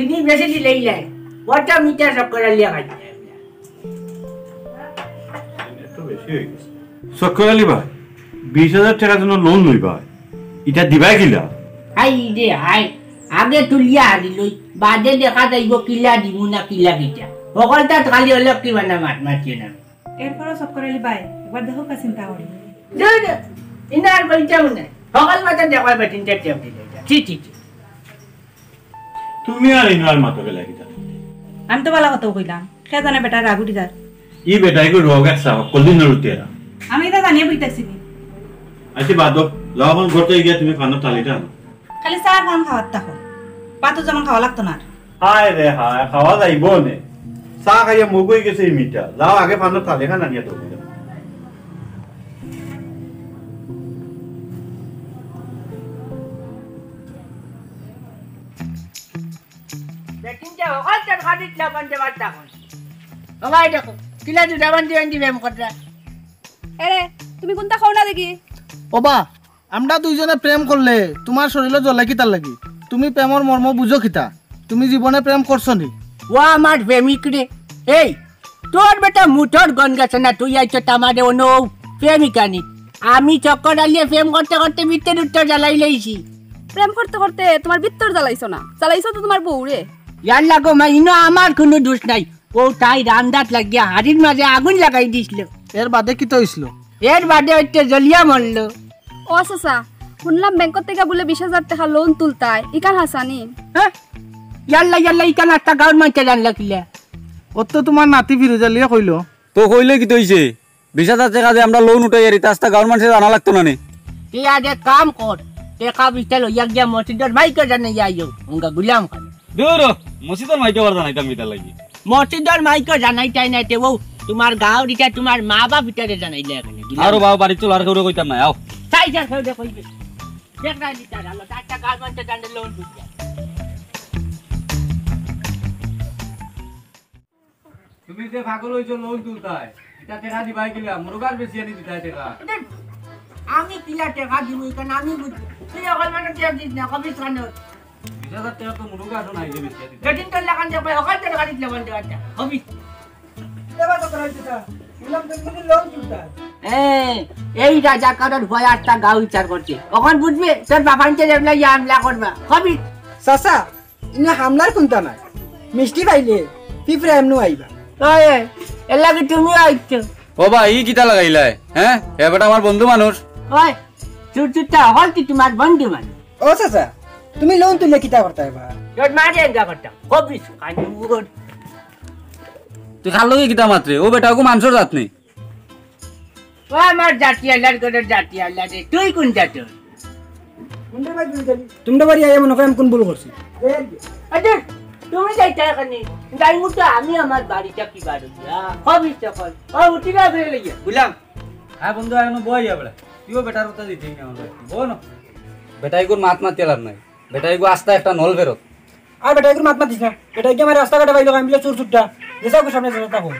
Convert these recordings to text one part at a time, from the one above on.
চিনি বেশি দিলেই যায় ওটা মিটা চক্কর আলিয়া খাইতে চক্কর আলী ভাই 20,000 টাকার জন্য লোন লইবা এটা দিবাই কিলা হাই রে হাই আগে তুলিয়া হারিলই বাদে দেখা যাইব কিলা দিমু না কিলা কিটা সকলটা খালি হলে কি বানা মাত মাতিয়ে না এরপর চক্কর আলী ভাই একবার দেখো কা চিন্তা করি ইনার বলতাম না সকল মাথা দেখার বেটিনটা টেপ দিলে ঠিক ঠিক তুমি আর ইনার মাথা লাগি তা আমি তো ভালো কথা কইলাম কে জানে বেটা রাগুটি যার ই বেটাই কো রোগ আছে কলদিন নরুতেরা আমি এটা জানিয়ে বইতাছি আচ্ছা বাদ লাওন ঘরতে গিয়া তুমি খানা তালিটা না খালি চা খান খাওয়াত থাকো পাতো যেমন খাওয়া লাগতো না হায় রে হায় খাওয়া যাইব নে চা খাইয়া মুখ হয়ে গেছে মিটা লাও আগে খানা তালি খানা নিয়া তো বেটিনটা সকলটা খালি লাবন দেবার তখন সবাই দেখো কিলা তো লাবন দিয়ে ব্যায়াম কররা এরে তুমি কোনটা খাও না দেখি ওবা আমরা দুইজনে প্রেম করলে তোমার শরীরে জ্বলে কিতার লাগি তুমি প্রেমর মর্ম বুঝো কিতা তুমি জীবনে প্রেম করছো নি ও আমার প্রেমিক রে এই তোর বেটা মুঠোর গন গেছে না তুই আইছো তামারে অনো প্রেমিকা নি আমি চক্কর আলিয়ে প্রেম করতে করতে ভিতর উত্তর জ্বালাই লইছি প্রেম করতে করতে তোমার ভিতর জ্বালাইছো না জ্বালাইছো তো তোমার বউ রে ইয়ার লাগো মা ইনো আমার কোনো দোষ নাই ও তাই রান্দাত লাগিয়া হাড়ির মাঝে আগুন লাগাই দিছিল এর বাদে কি তো হইছিল এর বাদে হইতে জ্বলিয়া মরলো ও চাচা শুনলাম ব্যাংকত থেকে বলে 20,000 টাকা লোন তুলতাই ইকান হাসানি হ্যাঁ ইয়াল্লা ইকান একটা গাঁর মাঝে জানলা কিলা ও তো তোমার নাতি ফিরোজালিয়া কইলো তো কইলে কি হইছে 20,000 টাকা দিয়ে আমরা লোন উঠাই আর তাস্তা গভর্নমেন্টে জানা লাগতো না নি তুই আগে কাম কর টাকা বিটা লইয়া গিয়া মসজিদের মাইকে জানে যাইও উনকা গুলাম খান দূর মসজিদের মাইকে বার জানাইতাম মিটা লাগি মসজিদের মাইকে জানাইতাই না তে ও তোমার গাঁও দিটা তোমার মা বাপ ভিতরে জানাইলে এখানে আরো বাবা বাড়ি চল আর কেউ কইতাম না আও তাই যা কেউ কইবে দেখ না দিটা আলো টাকা গভর্নমেন্টে জানে লোন দিতে তুমি যে ভাগল হইছো লোন তুলতাই এটা টাকা দিবাই কিলা মুরগার বেশি আনি দিতাই টাকা আমি কিলা টাকা দিব কেন আমি বুঝি তুই এখন মানে টেপ দিস না কবি খান 20,000 টাকা তো মুরগা তো নাই যে বেশি দিতে গটিন তো লাগান দে ভাই ওখান থেকে গাড়ি লাগান দে আচ্ছা কবি দেবা তো করাই দিতা বললাম তুমি লোন তুলতা এই রাজা কারণ ভয় আটটা গাঁও বিচার করছে কখন বুঝবে তোর বাবানকে যেমন হামলা করবা কবি চাচা ইনে হামলার কোনটা নাই মিষ্টি পাইলে পিঁপড়ে এমনও আইবা ওই এলাকি তুমি আইছো ও ভাই ই কিটা লাগাইলাই হ্যাঁ এবারে আমার বন্ধু মানুষ ওই চুরচুরটা হল কি তোমার বন্ধু মানে ও চাচা তুমি লোন তুললে কিতা করতে হইবা তোর মারে এনকা করতাম কবি কানুর তুই খালো কি কিটা মাত্রে ও বেটা কো মাংসর জাত নেই ও আমার জাতি আল্লাহর করে জাতি আল্লাহ রে তুই কোন জাতি তোমরা বাড়ি আইয়া মনে করেন কোন ভুল করছি আরে তুমি যাইতা এখানে যাই মুতো আমি আমার বাড়িটা কি বাড়ি কবি চকল ও উঠিলা ফেলে লইয়া গুলাম হ্যাঁ বন্ধু এখন বই যাবে তুইও বেটার কথা দিতেই না আমার বল না বেটাই কোন মাত মাত তেলার নাই বেটাই কো আস্তা একটা নল ফেরত আর বেটা একটু মাত মাতিস না বেটা কি আমার রাস্তা কাটে বাইলো আমি চোর চুরটা যেসব সামনে যেতে থাকো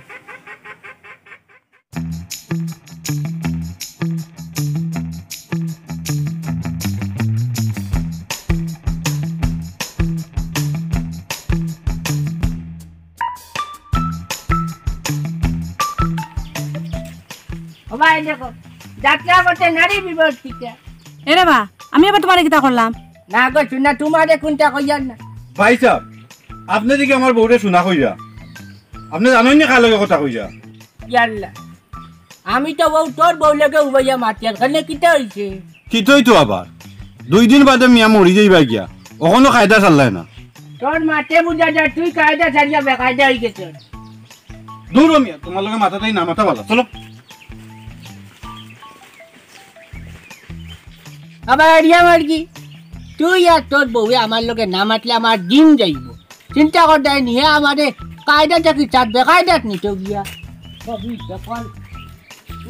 ও ভাই দেখো যাত্রা করতে নারী বিবর্তিকা এরে বা আমি আবার তোমারে কিতা করলাম না গো শুনা তোমারে কোনটা কইয়ার না ভাই সাহেব আপনি দিকে আমার বউরে শোনা কইরা আপনি জানেন না কালকে কথা কইরা ইয়াল্লা আমি তো বউ তোর বউ লাগে উবাইয়া মাতিয়ার খানে কিটা হইছে কিতই তো আবার 2 দিন বাদে মিয়া মরি যাইবা গিয়া ওখানে কায়দা চাল্লাই না তোর মাতে বুঝা যা তুই কায়দা ছাড়িয়া বেকায়দা হই গেছ দূর মিয়া তোমার লগে মাথাটাই না মাথা ভালো চলো আবার আরিয়া মারকি তুই আর তোর বউ আমার লগে না মাতলে আমার দিন যাইব চিন্তা করতে নিয়ে আমারে কায়দাটা কি চাঁদ বেকায়দাত নিতে গিয়া কবি সকল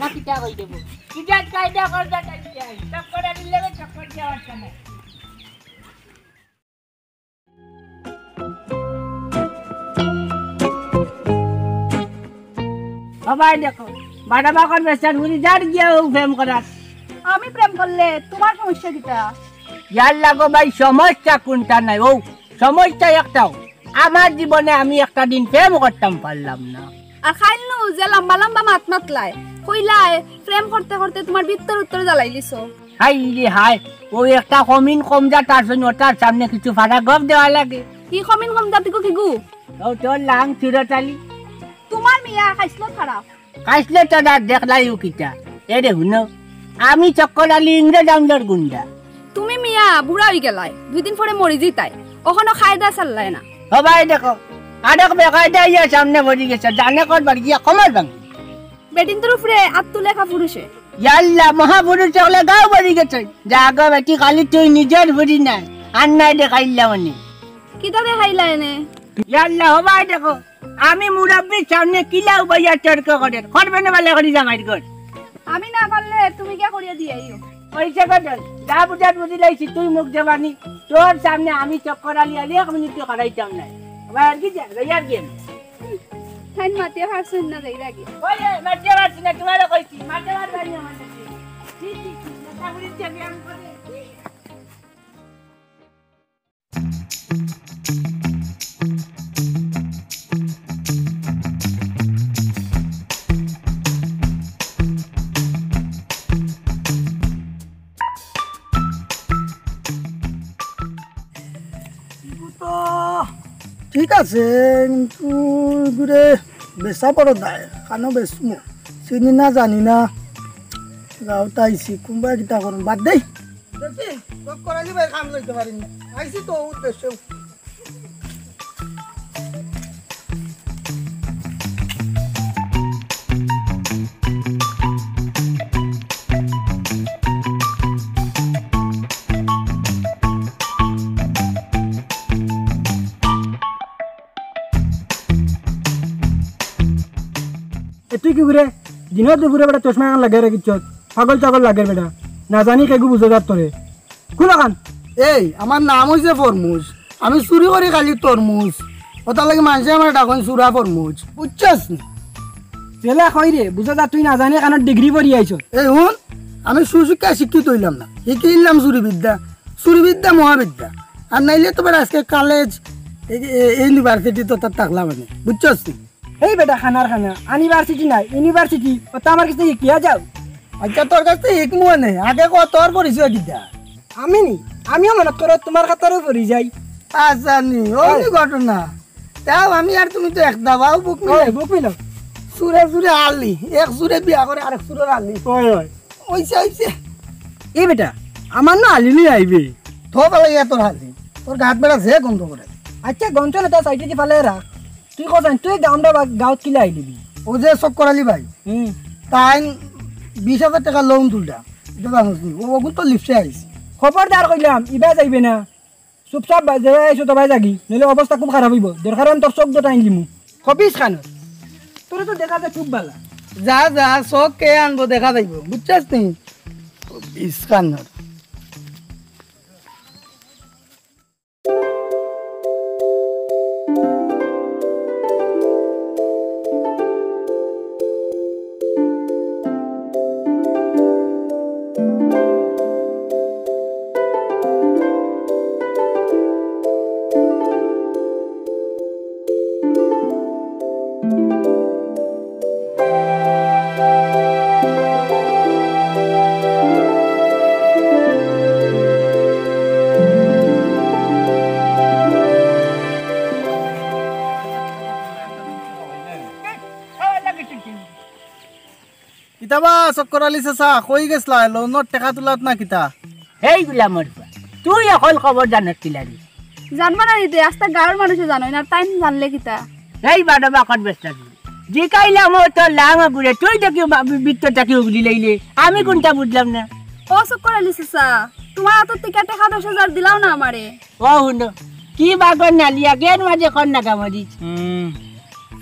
না কিটা কই দেব কিটা কায়দা করতে চাই চক্কর আলির লগে চক্কর যাওয়ার সময় সবাই দেখো বাড়া বাকর বেচার উনি যার গিয়া প্রেম করার আমি প্রেম করলে তোমার সমস্যা কিটা ইয়ার লাগো ভাই সমস্যা কোনটা নাই ও সমস্যা একটাও আমার জীবনে আমি একটা দিন প্রেম করতাম পারলাম না। আর খাইলনু যে লম্বা লম্বা মাত মাতলায় কইলায় প্রেম করতে করতে তোমার ভিতর উত্তর জ্বালাই দিছো। হাই রে হাই, ওই একটা কমিন কম যা তার জন্য ওটার সামনে কিছু ফাটা গপ দেওয়া লাগে। কি কমিন কম জাতিকো কি গু? ও তোর লাং চিরতালি তোমার মিয়া খাইছিল খারাপ। খাইছিলে তো না দেখলাই কিটা। এ দেখুন আমি চক্কর আলী ইংরেজ আমলের গুন্ডা। তুমি মিয়া বুড়া হয়ে গেলাই, 2 দিন পরে মরি যেতাই, ওখানে খায়দা চাল্লাই না। ও ভাই দেখো আরেক বেকায়দা ইয়ে সামনে বলি গেছে, জানে করবার গিয়া কমার ভাঙি। বেটিন তোর উপরে আত্মু লেখা পুরুষে ইয়াল্লা মহাপুরুষ চলে গাও বলি গেছে, যা গো বেটি খালি তুই নিজের বুঝি নাই আর নাই দেখাইলা মানে কিতা দেখাইলা এনে। ইয়াল্লা ও ভাই দেখো আমি মুরব্বীর সামনে কিলাও বইয়া তর্ক করে করবে না বলে করি জামাই কর। আমি না পারলে তুমি কে করিয়া দিয়াইও। পয়সা কত যা বুঝার বুঝি লাইছি তুই মুখ দেবানি, তোর সামনে আমি চক্কর আলী আলী 1 মিনিট করাইতাম না। আবার আর কি যা ইয়ার গেম খাইন মাটিয়া ফারছেন না যাই রাগে। ওই মাঠে মারছি না তোমারে কইছি, মাঠে মারবানি আমার কাছে ঠিক ঠিক না বুঝি যাবি আমি করে। ঠিক আছে কিন্তু ঘুরে বেচা পড়ো দায় কানো বেচমো চিনি না জানি না গাঁৱত আইছি কোনোবাই কিতা করুন বাদ দেই করালি ভাই কাম লইতে পারিনি আইছি তো উদ্দেশ্য। তুই কি ঘুরে দিনত দুপুরে বেটা চশমা এখন লাগে রাখিছ, পাগল চাগল লাগে বেটা, না জানি কেগু বুঝো যার তোরে কোন খান। এই আমার নাম হয়েছে ফরমুজ, আমি চুরি করি খালি তরমুজ, ওটা লাগে মানুষে আমার ডাকন চুরা ফরমুজ বুঝছস। চেলা কই রে বুঝো যা তুই না জানি কারণ ডিগ্রি পড়ি আইছ। এই শুন আমি সুশিক্ষা শিক্ষিত হইলাম না, শিখিলাম চুরিবিদ্যা মহাবিদ্যা, আর নাইলে তো বেটা আজকে কলেজ ইউনিভার্সিটি তো তার থাকলাম মানে বুঝছস। এই বেটা খানার খানা ইউনিভার্সিটি নাই ইউনিভার্সিটি ওটা আমার কাছে কিয়া যাও। আচ্ছা তোর কাছে শিখমু নে আগে ক তোর পরিচয় কিটা। আমি নি আমিও মনে করো তোমার কাতারও পড়ি যাই। আচ্ছা নি ওই ঘটনা তাও আমি আর তুমি তো এক দাবাও বুক মিল সুরে সুরে আলি এক সুরে বিয়া করে আরেক সুরের আলি ওইছে এই বেটা আমার না আলিনি আইবে থো পালে তোর হালি তোর গাত বেড়া যে গন্ধ করে। আচ্ছা গন্ধ না তার সাইডে যে ফালে রাখ তুই কোথায় তুই গামটা গাঁত কিলে আই দিবি। ও যে চক্কর আলী ভাই তাই 20,000 টাকা লোন তুলটা ওগুন তো লিপসে আইছি। খবরদার কইলাম ইবা যাইবে না, চুপচাপ যাই আইছো তবাই জাগি নইলে অবস্থা খুব খারাপ হইব। দরকার তোর চোখ দুটা আইন দিমু কপিস খান তোর তো দেখা যায় খুব ভালো। যা যা চোখ কে আনবো দেখা যাইব বুঝছস তুই ইস্কানার। কিতাবা চক্কর আলী চাচা কই গেছলা লোনৰ টেকা তোলাত না কিতা? সেইগুলা মরবা তুই অকল খবর জানাত কিলারি জানবা না দিতে আস্তা গাঁৱৰ মানুষে জানো না তাই জানলে কিতা। এই বাডা বাকত ব্যস্ত যে কাইলাম তোর লাং ঘুরে তুই দেখি বৃত্তটাকে উগলি লাইলে আমি কোনটা বুঝলাম না। ও চক্কর আলী চাচা তোমার হাতত থেকে টাকা 10,000 দিলাও না আমারে। ও শুনো কি বাগর নালিয়া গের মাঝে কর না কামড়ি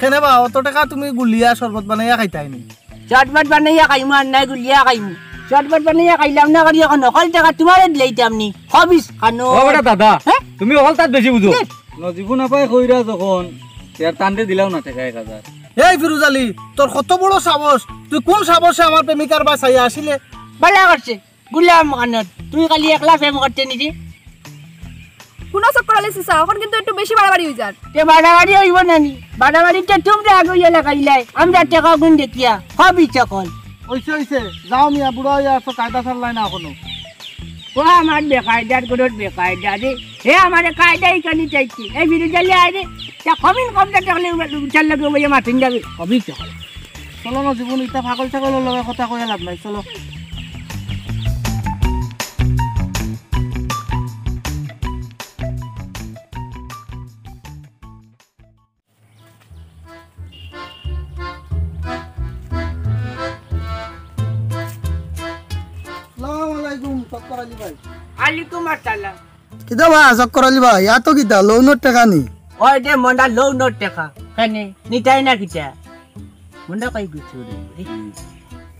কেনেবা অত টাকা তুমি গুলিয়া শরবত বানাইয়া খাইতাইনি? চটপট বানাইয়া খাইমু আর নাই গুলিয়া খাইমু। চটপট বানাইয়া খাইলাম না করি এখন অকল টাকা তোমার দিলাইতাম নি হবিস খানো। ও বেটা দাদা তুমি অকল তাত বেশি বুঝো নজিবু না পায় কইরা যখন তার টানতে দিলাও না টাকা 1,000। এই ফিরোজ আলী তোর কত বড় সাহস, তুই কোন সাহসে আমার প্রেমিকার বাসায় আসিলে? ভালো করছে গুলাম খানত তুই খালি একলা প্রেম করতে নিদি। শুনো চক্কর আলী চাচা এখন কিন্তু একটু বেশি বাড়াবাড়ি হয়ে যার তে বাড়াবাড়ি হইব নানি বাড়াবাড়িতে তোমরা আগে লাগাইলাই আমরা টাকা গুণ দেখিয়া হবি চকল হইছে যাও মিয়া বুড়া হয়ে আসো কায়দা ছাড়লাই না এখনো ও আমার বেকায়দার করে বেকায়দা রে হে আমার কায়দাই কানি চাইছি এই বিরুজালে আইরে তা কমিন কমটা টাকলে চাল লাগে ওই মাটিন যাবে হবি চকল চলো না জীবন ইটা পাগল ছাগলের লগে কথা কইয়া লাভ নাই চলো চক্কর আলী ভাই আলাইকুম আসসালাম কিতা বা চক্কর আলী ভাই এত কিতা লোনের টাকা নি ওই দে মন্ডা লো নোট টাকা কেনে নিতাই না কিটা মন্ডা কই গেছে রে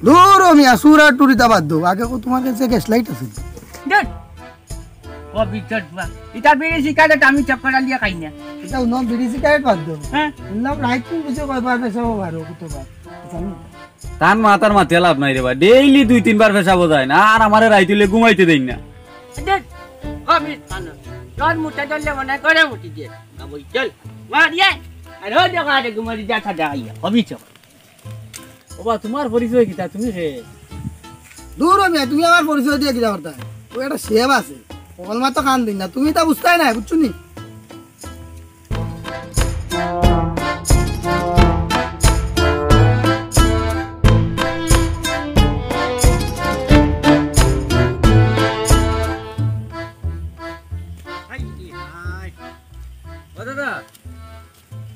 দূর মিয়া সুরা টুরিতা বাদ দো আগে কো তোমার কাছে গ্যাস লাইট আছে দেখ ও বিচট বা ইটা বেরে শিকাতে আমি চক্কর আলিয়া খাই না এটা উনো বিড়ি সিগারেট বাদ দো হ্যাঁ নাম রাইট তুমি বুঝো কয়বার পেছাবো পারো কতবার জানি তান মাতার মাথা লাভ নাই রে ভাই ডেইলি 2-3 বার পেশাবো যায় না আর আমারে রাইতুলে ঘুমাইতে দেই না দেখ কবি খানা তোর মুটা চললে মনে করে মুটি দে কবি চল মারিয়ে আর হো দেখা দে গুমারি যা থাকা আইয়া কবি চল ওবা তোমার পরিচয় কিটা তুমি রে দূর মিয়া তুমি আমার পরিচয় দিয়ে কিটা করতা ও একটা সেব আছে ওকল মা তো কান দিন না তুমি তা বুঝতাই না বুঝছো নি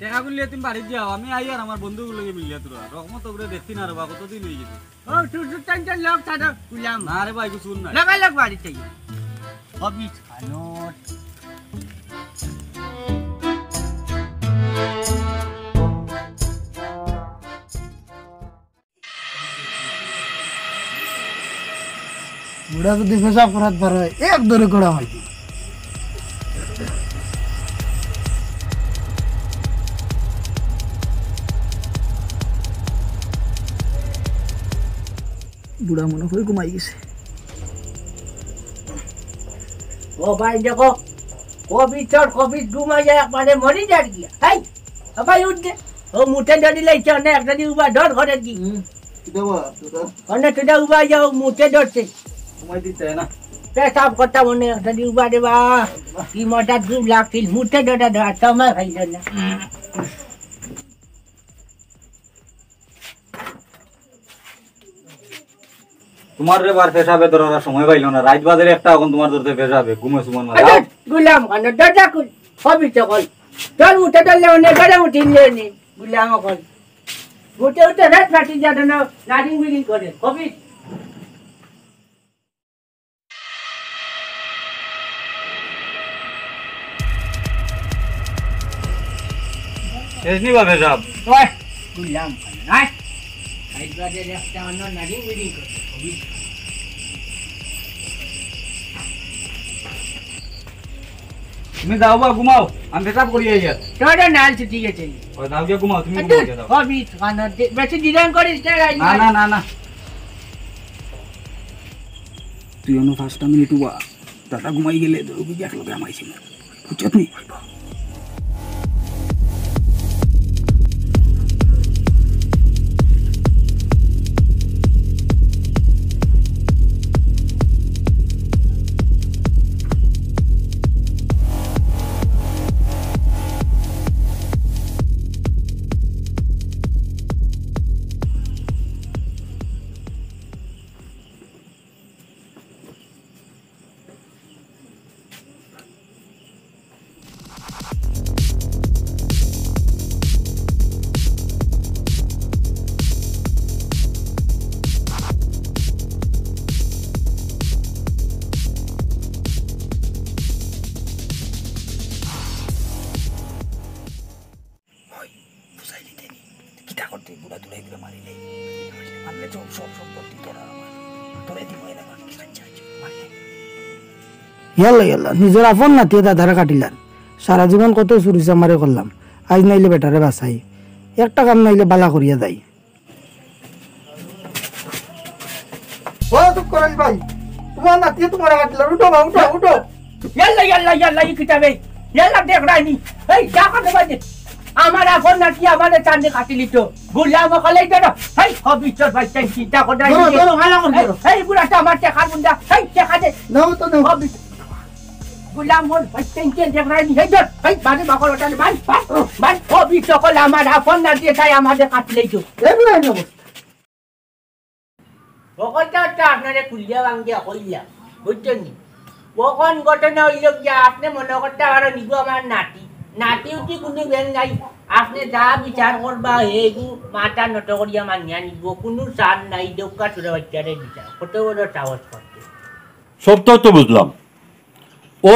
দেখা করলে তুমি বাড়ি যাও আমি আই আর আমার বন্ধুগুলোকে মিলিয়ে তোরা রকমত করে দেখতি না রে বা কতদিন হয়ে গেছে ও তুই টেনশন লগ থাকা গুলাম না রে ভাই কিছু না লাগা লাগ বাড়ি চাই কবি খানোট বুড়া যদি পেশাব করাত পারে এক দরে করা হয় বুড়া মনে হয় ঘুমাই গেছে ও ভাই দেখো কবি চর কবি ঘুমা যায় মানে মরি যার গিয়া হাই ভাই উঠ দে ও মুঠে ধরি লাইছে না একটা দি উবা ধর ঘরে দি দেবা অনেক তুই উবা যাও মুঠে ধরছে সময় দিতে না পেশাব করতে মনে একটা দি উবা দেবা কি মজা ঘুম লাগছিল মুঠে ধরে ধর সময় খাইল না তোমার রে বার পেশাবে ধরার সময় পাইলো না রাত বাজারে একটা এখন তোমার ধরতে পেশাবে ঘুমে সুমন মারা গুলাম খান দরজা খুল কবি চকল চল উঠে ধরলে অনেক ঘরে উঠিলে নি গুলাম এখন উঠে উঠে রাত ফাটি যাবে না নারিং বিড়ি করে কবি শেষনি বা পেশাব ওই গুলাম খান আয় রাত বাজারে একটা অন্য নারিং বিড়ি করে কবি তুমি যাও বা ঘুমাও আমি পেশাব করি আই আর তোরা নাল ঠিক আছে ওই দাও গিয়ে ঘুমাও তুমি ঘুমাও যাও কবি খান বেশি দিরাম করিস না না না না না তুই অন্য 5 মিনিট বা দাদা ঘুমাই গেলে দৌড়ি এক লগে আমাইছি না বুঝছত নি ইয়াল্লা ইয়াল্লা নিজের আপন নাতিয়ে দাদারে কাটিলাম সারা জীবন কত চুরিচা মারে করলাম আজ নাইলে বেটারে বাঁচাই একটা কাম নাইলে বালা করিয়া যাই ও চক্কর আলী ভাই তোমার নাতিয়ে তোমার কাটিলাম উঠো না উঠো উঠো ইয়াল্লা ইয়াল্লা ইয়াল্লা ই কিতাবে ইয়াল্লা দেখ রাইনি এই জাকা দেবা দে আমার এখন নাকি আমারে চান্দে কাটিলি তো গুলাম কলাই দে এই হবিচর বাইতে চিন্তা করে ধরো ভালো করে এই বুড়াটা আমার টাকা বুন্দা এই টাকা দে নাও তো নাও হবি গুলাম হল বাইতে চিন্তা দেখ রাইনি এই ধর এই বাড়ি বাকল ওটা বান হবি সকল আমার এখন না দিয়ে তাই আমাদের কাটলি তো এগুলো নেব বকলটা আপনারে কুলিয়া ভাঙ্গিয়া কইলা বুঝছেন কখন ঘটনা হইল যে আপনি মনে করতে পারেন নিগো আমার নাতি উঠি কোনো বেন নাই আপনি যা বিচার করবা এইগু মাথা নত করিয়া মানিয়া নিব কোনো চার নাই দৌকা চুরে বাচ্চারে বিচার কত বড় সাহস করতে সব তো বুঝলাম ও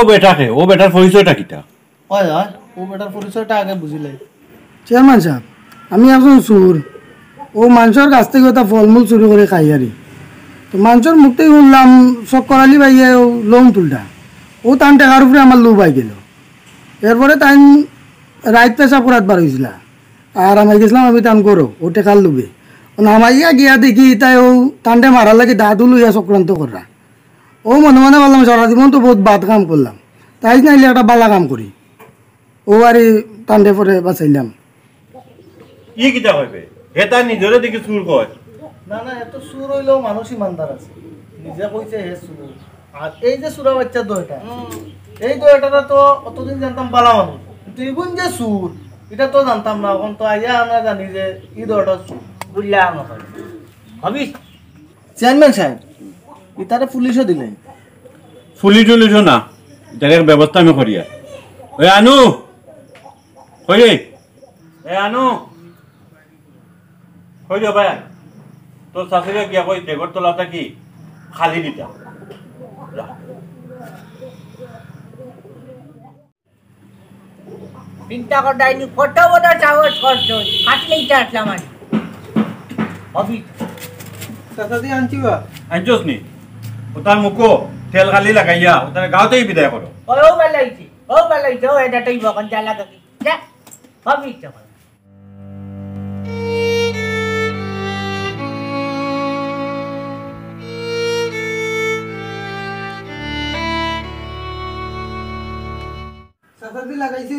বেটার পরিচয়টা কিটা হয় হয় ও বেটার পরিচয়টা আগে বুঝিলে চেয়ারম্যান সাহেব আমি একজন চোর ও মানুষের কাছ থেকে ওটা ফলমূল চুরি করে খাই আরি তো মানুষের মুখ থেকে শুনলাম চক্কর আলী ভাইয়ে লোন তুলটা ও তান টাকার উপরে আমার লো পাই গেল এরপরে তাই রাইত পেশাব করাত বার হয়েছিল আর আমি গেছিলাম আমি টান করো ও টেকার লুবে নামাইয়া গিয়া দেখি তাই ও টানটে মারার লাগে দাদু লইয়া চক্রান্ত করা ও মনে মনে বললাম সারা জীবন তো বহুত বাদ কাম করলাম তাই নাইলে একটা বালা কাম করি ও আর টানটে পরে বাঁচাইলাম ই কিটা হইবে এটা নিজরে দেখি চুর কয় না না এত সুর হইলেও মানুষ ইমানদার আছে নিজে কইছে হে সুর আর এই যে সুরা বাচ্চা দইটা এই দইটা তো অতদিন জানতাম বালা মানুষ কিন্তু ইগুন যে সুর এটা তো জানতাম না এখন তো আইয়া আমরা জানি যে এই দইটা সুর বুঝলাম হবি চেয়ারম্যান সাহেব ইতারে পুলিশও দিলেন ফুলি টুলিছ না এটাকে ব্যবস্থা আমি করিয়া ওই আনু কই এ আনু কই রে ভাই তোর শাশুড়ি গিয়া কই দেগর তোলাটা কি খালি দিতা চিন্তা করতাইনি কত বড় সাহস করছো হাতলেই আসলাম আমি হবি চাচাদি আনছিবা আনছস নি ওটার মুখো তেল খালি লাগাইয়া ওটার গাঁওতেই বিদায় করো ও বেলাইছি ও এটাই বকন জ্বালা কাকি যা হবি চকল চাচাদি লাগাইছি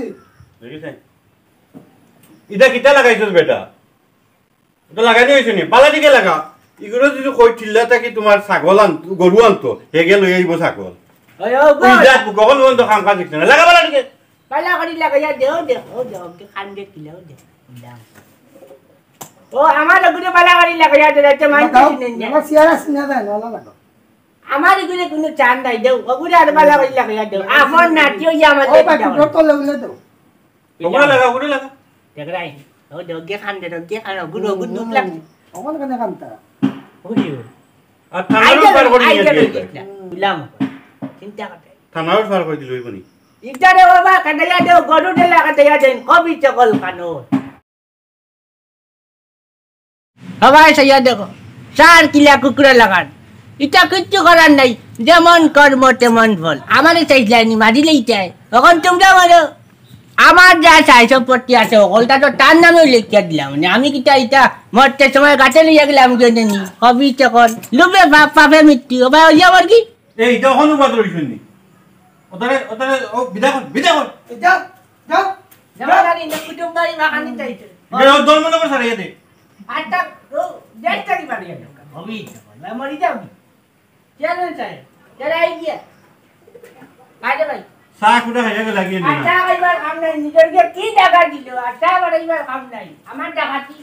দেখিছেন ইটা কিটা লাগাইছস বেটা ওটা লাগাই হয়েছে নি পালা দিকে লাগা ইগুলো যদি কই ঠিল্লা থাকি তোমার ছাগল আনতো গরু আনতো হেগে লই আইব ছাগল ওই ও তুই যা গগল বন্ধ খাম খা দিছ না লাগা পালা দিকে পালা করি লাগাইয়া দেও কে খান দে কিলো দে ও আমার গুলো পালা করি লাগাইয়া দে তে মানছি না আমার সিয়ারা সিনা দেন ওলা লাগো আমার গুলো কোনো চান নাই দেও ওগুলো আর পালা করি লাগাইয়া দেও আপন নাটিও ইয়া ও আমাদের পাটি ডক্টর লাগলে দাও ওগুলো লাগা দেখরাই ও দগে খান দে দগে খান গুলো গুলো লাগছে আমার কানে কামতা বুঝিও আর থানার পার করে নিয়ে বুঝলাম চিন্তা করতে থানার পার করে দিলই বনি ইটারে বাবা কাটাইয়া দেও গরু ডেলা কাটাইয়া দেন কবি চকল কানো সবাই সাইয়া দেখো 4 কিলা কুকুরে লাগান এটা কিচ্ছু করার নাই যেমন কর্ম তেমন ফল আমারই চাইছিলাম মারিলেই চাই তখন তোমরা মারো আমার যা চাই সম্পত্তি আছে ওগুলটা তো তার নামেও লিখিয়া দিলাম মানে আমি কিটা এটা মরতে সময় গাছে লইয়া গেলাম জেনে নি কবি চকল লুবে বাপ পাপে মৃত্যু ভাই ওই আমার কি এই তো হনু বাদ রইছুন নি ওটারে ও বিদায় কর যা যা জামাদারি না কুটুমবাড়ি মাখানি চাইছে গেও দল মনে করে সারিয়ে দে আটা ও দেড়টারি বাড়িয়া কবি চকল ভাই মরি যাও চলেন চাই চলে আই গিয়া আরে ভাই চা কুটা খাইয়া লাগিয়ে নি আটা খাইবার কাম নাই নিজেকে কি টাকা দিল আটা বাড়াইবার কাম নাই আমার টাকা কি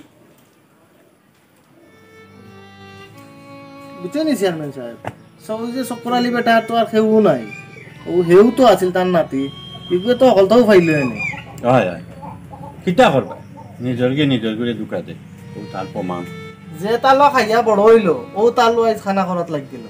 বুঝছেন চেয়ারম্যান সাহেব সব যে চক্কর আলী বেটা তো আর কেউ নাই ও হেউ তো আছিল তার নাতি ইগুলো তো অকলটাও ফাইলে নি হয় হয় কিটা করবা নিজর করে দুকা দে ও তার প্রমাণ যে তালো খাইয়া বড় হইলো ও তালো আজ খানা করাত লাগিল